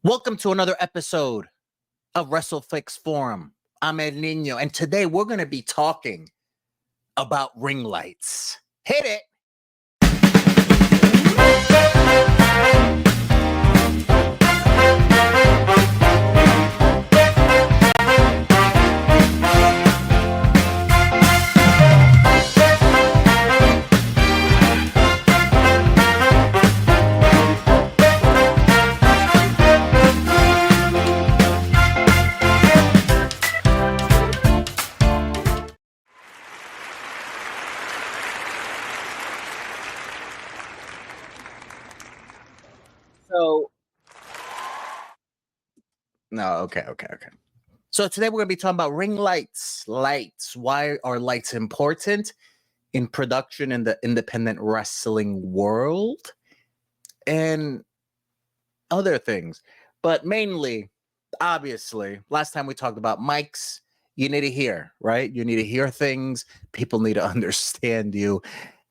Welcome to another episode of WrestleFlicks Forum. I'm El Nino, and today we're going to be talking about ring lights. Hit it! Okay. So today we're going to be talking about ring lights. Why are lights important in production in the independent wrestling world? And other things. But mainly, obviously, last time we talked about mics, you need to hear, right? You need to hear things. People need to understand you.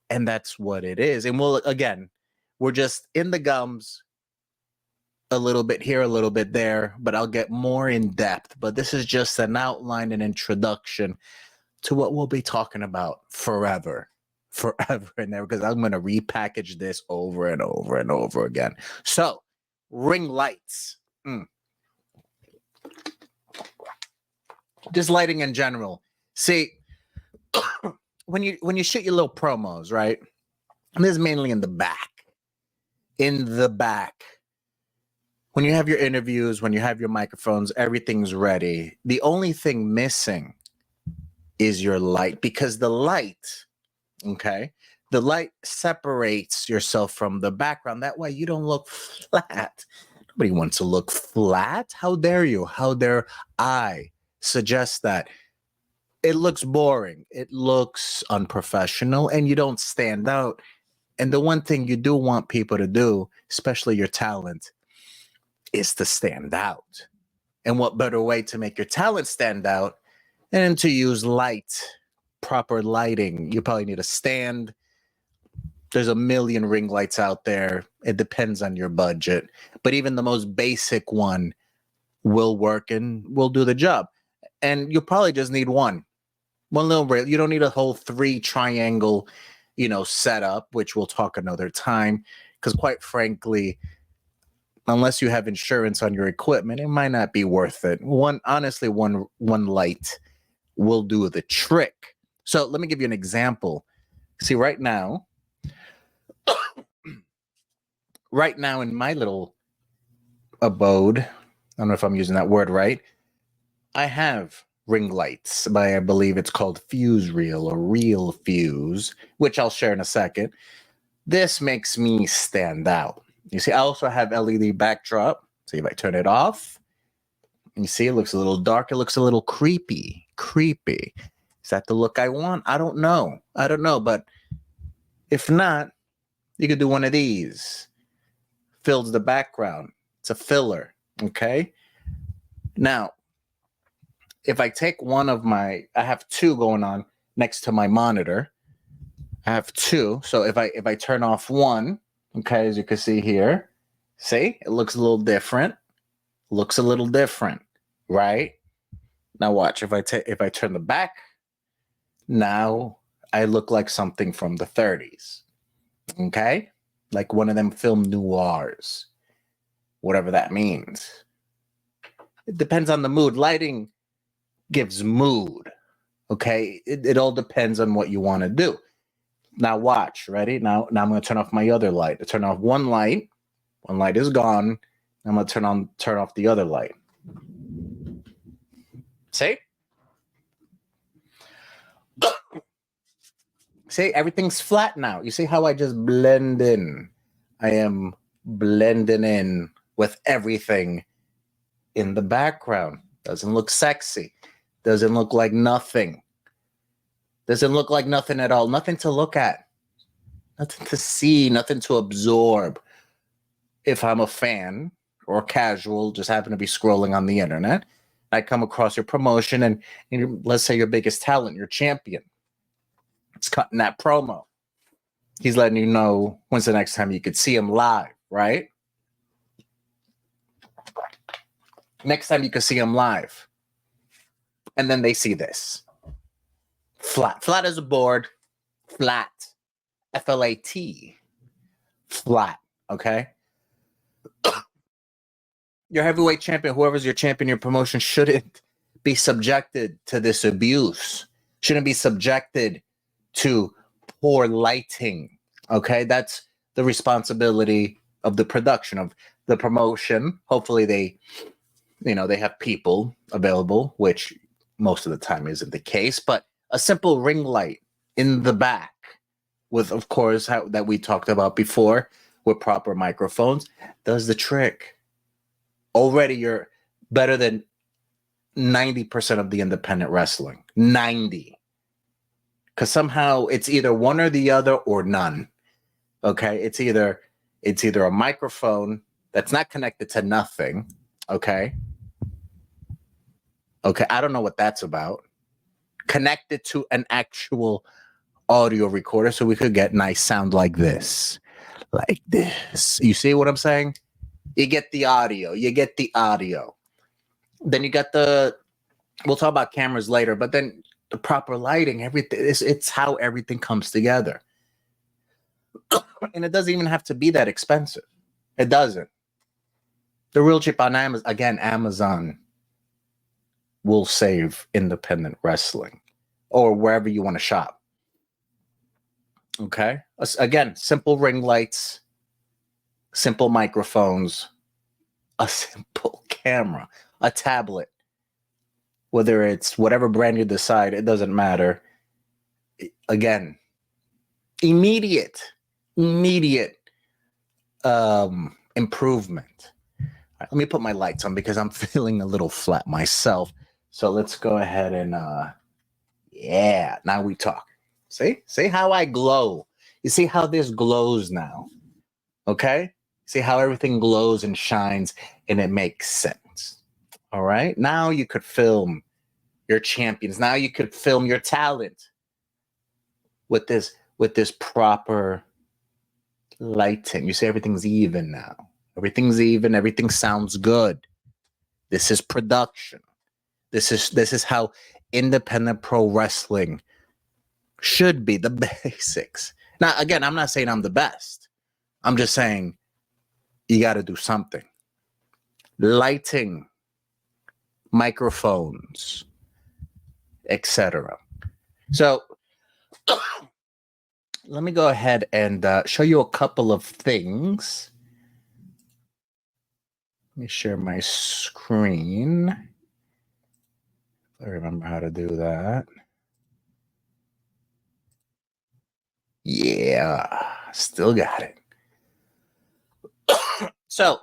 And that's what it is. And we're just in the gums, a little bit here, a little bit there, but I'll get more in depth. But this is just an outline and introduction to what we'll be talking about forever and ever, because I'm going to repackage this over and over and over again. So, ring lights. Just lighting in general. See, when you shoot your little promos, right? And this is mainly in the back. When you have your interviews, when you have your microphones, everything's ready. The only thing missing is your light, because the light separates yourself from the background. That way you don't look flat. Nobody wants to look flat. How dare you? How dare I suggest that? It looks boring. It looks unprofessional, and you don't stand out. And the one thing you do want people to do, especially your talent, is to stand out. And what better way to make your talent stand out than to use proper lighting? You probably need a stand. There's a million ring lights out there. It depends on your budget. But even the most basic one will work and will do the job. And you probably just need one little rail. You don't need a whole 3 triangle, setup, which we'll talk another time. Because quite frankly, unless you have insurance on your equipment, it might not be worth it. One light will do the trick. So let me give you an example. See, right now in my little abode, I don't know if I'm using that word right, I have ring lights by, I believe it's called Fuse Reel or Real Fuse, which I'll share in a second. This makes me stand out. You see, I also have LED backdrop. See if I turn it off. You see, it looks a little dark. It looks a little creepy. Is that the look I want? I don't know. But if not, you could do one of these. Fills the background. It's a filler. Okay. Now, if I take I have 2 going on next to my monitor. I have 2. So if I turn off one, okay, as you can see here, see, it looks a little different. Right? Now watch, if I turn the back, now I look like something from the 30s. Okay? Like one of them film noirs. Whatever that means. It depends on the mood. Lighting gives mood. Okay? It all depends on what you want to do. Now watch, ready? Now I'm going to turn off my other light. I turn off one light. One light is gone. I'm going to turn off the other light. See? See, everything's flat now. You see how I just blend in? I am blending in with everything in the background. Doesn't look sexy. Doesn't look like nothing. Doesn't look like nothing at all. Nothing to look at. Nothing to see. Nothing to absorb. If I'm a fan or casual, just happen to be scrolling on the internet, I come across your promotion and let's say your biggest talent, your champion. It's cutting that promo. He's letting you know when's the next time you could see him live, right? Next time you can see them live. And then they see this. Flat as a board. Flat. F-L-A-T. Flat. Okay? Your heavyweight champion, whoever's your champion, your promotion, shouldn't be subjected to this abuse. Shouldn't be subjected to poor lighting. Okay? That's the responsibility of the production, of the promotion. Hopefully they have people available, which most of the time isn't the case, but a simple ring light in the back with, of course, that we talked about before, with proper microphones, does the trick. Already you're better than 90% of the independent wrestling. 90. Because somehow it's either one or the other or none. Okay? It's either a microphone that's not connected to nothing. Okay, I don't know what that's about. Connected to an actual audio recorder so we could get nice sound like this. Like this. You see what I'm saying? You get the audio. Then you got we'll talk about cameras later, but then the proper lighting, everything, it's how everything comes together. And it doesn't even have to be that expensive. It doesn't. The real cheap on Amazon, again, Amazon will save independent wrestling or wherever you want to shop. Okay? Again, simple ring lights, simple microphones, a simple camera, a tablet. Whether it's whatever brand you decide, it doesn't matter. Again, immediate improvement. Right, let me put my lights on because I'm feeling a little flat myself. So let's go ahead and now we talk. See how I glow. You see how this glows now. Okay? See how everything glows and shines and it makes sense. All right? Now you could film your champions. Now you could film your talent with this proper lighting. You see everything's even now. Everything's even. Everything sounds good. This is production. This is how independent pro wrestling should be, the basics. Now, again, I'm not saying I'm the best. I'm just saying you got to do something. Lighting, microphones, etc. So let me go ahead and show you a couple of things. Let me share my screen. I remember how to do that. Yeah, still got it. So,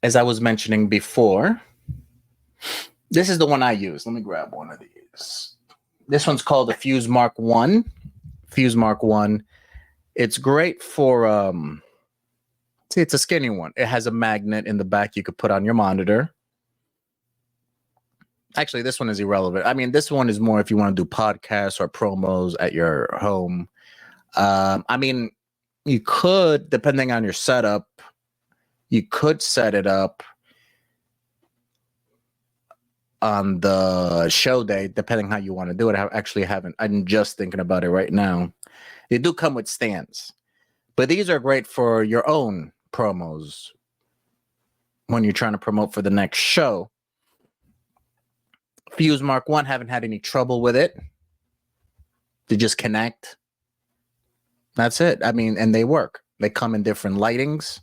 as I was mentioning before, this is the one I use. Let me grab one of these. This one's called the Fuse Mark 1. Fuse Mark 1. It's great for, see, it's a skinny one. It has a magnet in the back you could put on your monitor. Actually, this one is irrelevant. I mean, this one is more if you want to do podcasts or promos at your home. I mean, you could, depending on your setup, you could set it up on the show day, depending how you want to do it. I actually haven't. I'm just thinking about it right now. They do come with stands, but these are great for your own promos when you're trying to promote for the next show. Fuse Mark 1, haven't had any trouble with it. They just connect. That's it. I mean, and they work. They come in different lightings.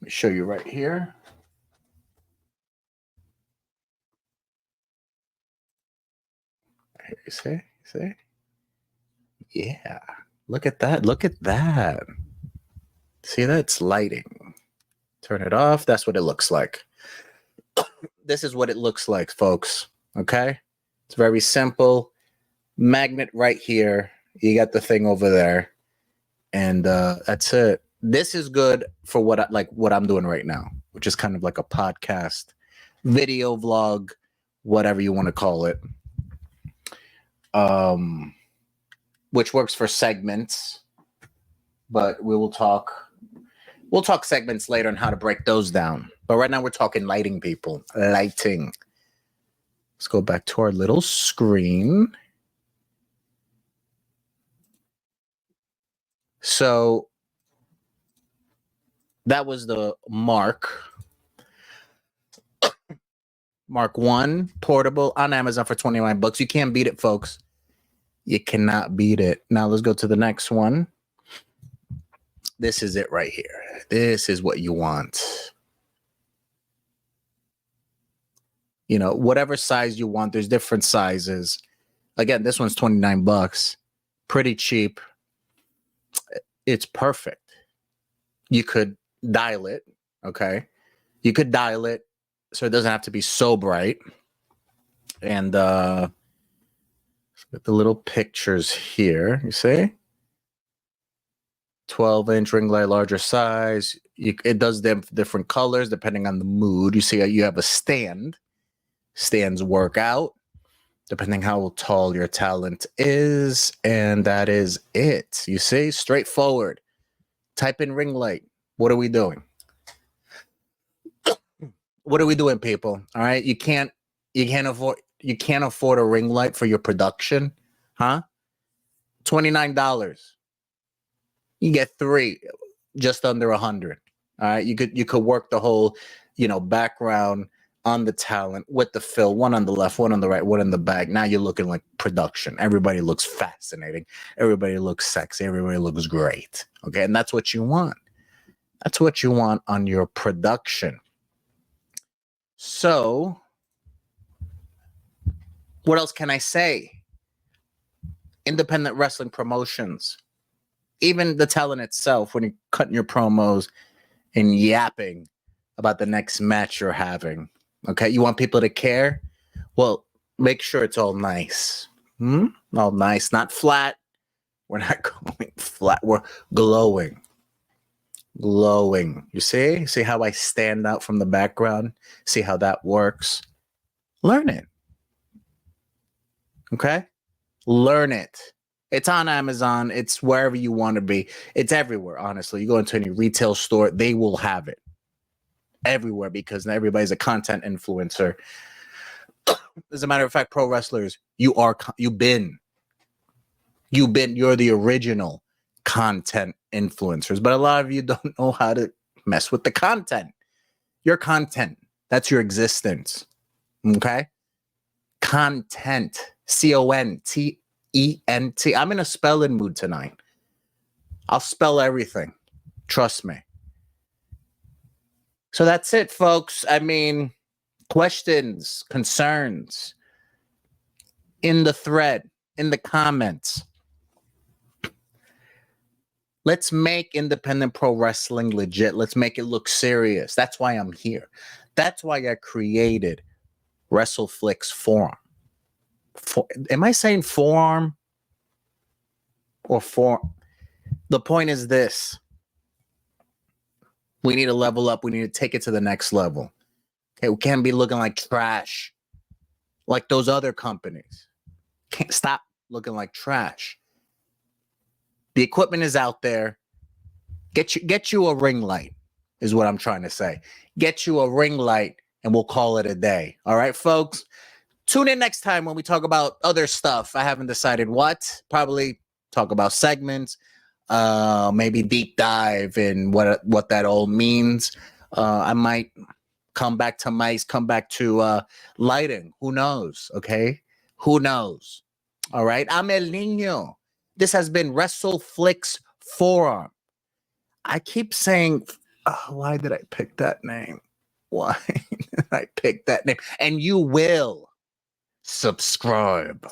Let me show you right here. See? Yeah. Look at that. See, that's lighting. Turn it off. That's what it looks like. This is what it looks like, folks. Okay? It's very simple. Magnet right here. You got the thing over there. And that's it. This is good for what I'm doing right now, which is kind of like a podcast, video vlog, whatever you want to call it. Which works for segments, but we'll talk segments later on how to break those down. But right now we're talking lighting, people. Lighting. Let's go back to our little screen. So that was the Mark 1 portable on Amazon for 29 bucks. You can't beat it, folks. You cannot beat it. Now let's go to the next one. This is it right here. This is what you want. You know, whatever size you want, there's different sizes. Again, this one's 29 bucks. Pretty cheap. It's perfect. You could dial it, okay? You could dial it so it doesn't have to be so bright. And the little pictures here, you see? 12-inch ring light, larger size. It does them different colors depending on the mood. You see, you have a stand. Stands work out depending how tall your talent is, and that is it. You see, straightforward. Type in ring light. What are we doing? What are we doing, people? All right, you can't afford a ring light for your production, huh? $29. You get 3, just under 100. All right, you could work the whole, background on the talent with the fill, one on the left, one on the right, one in the back. Now you're looking like production. Everybody looks fascinating. Everybody looks sexy. Everybody looks great. Okay, and that's what you want. That's what you want on your production. So, what else can I say? Independent wrestling promotions, even the talent itself, when you're cutting your promos and yapping about the next match you're having. Okay, you want people to care? Well, make sure it's all nice. All nice, not flat. We're not going flat. We're glowing. Glowing. You see? See how I stand out from the background? See how that works? Learn it. Okay? Learn it. It's on Amazon. It's wherever you want to be. It's everywhere, honestly. You go into any retail store, they will have it. Everywhere, because everybody's a content influencer. As a matter of fact, pro wrestlers, you're the original content influencers, but a lot of you don't know how to mess with the content. Your content, that's your existence. Okay? Content, CONTENT. I'm in a spelling mood tonight. I'll spell everything. Trust me. So that's it, folks. I mean, questions, concerns in the thread, in the comments. Let's make independent pro wrestling legit. Let's make it look serious. That's why I'm here. That's why I created WrestleFlicks Forum. Am I saying forearm or forum? The point is this. We need to level up. We need to take it to the next level. Okay, we can't be looking like trash like those other companies. Can't stop looking like trash. The equipment is out there. Get you a ring light is what I'm trying to say. Get you a ring light and we'll call it a day. All right, folks? Tune in next time when we talk about other stuff. I haven't decided what. Probably talk about segments. Maybe deep dive in what that all means. I might come back to mice, come back to lighting. Who knows? Okay? Who knows? All right. I'm El Nino. This has been WrestleFlicks Forum. I keep saying, why did I pick that name? Why did I pick that name? And you will subscribe.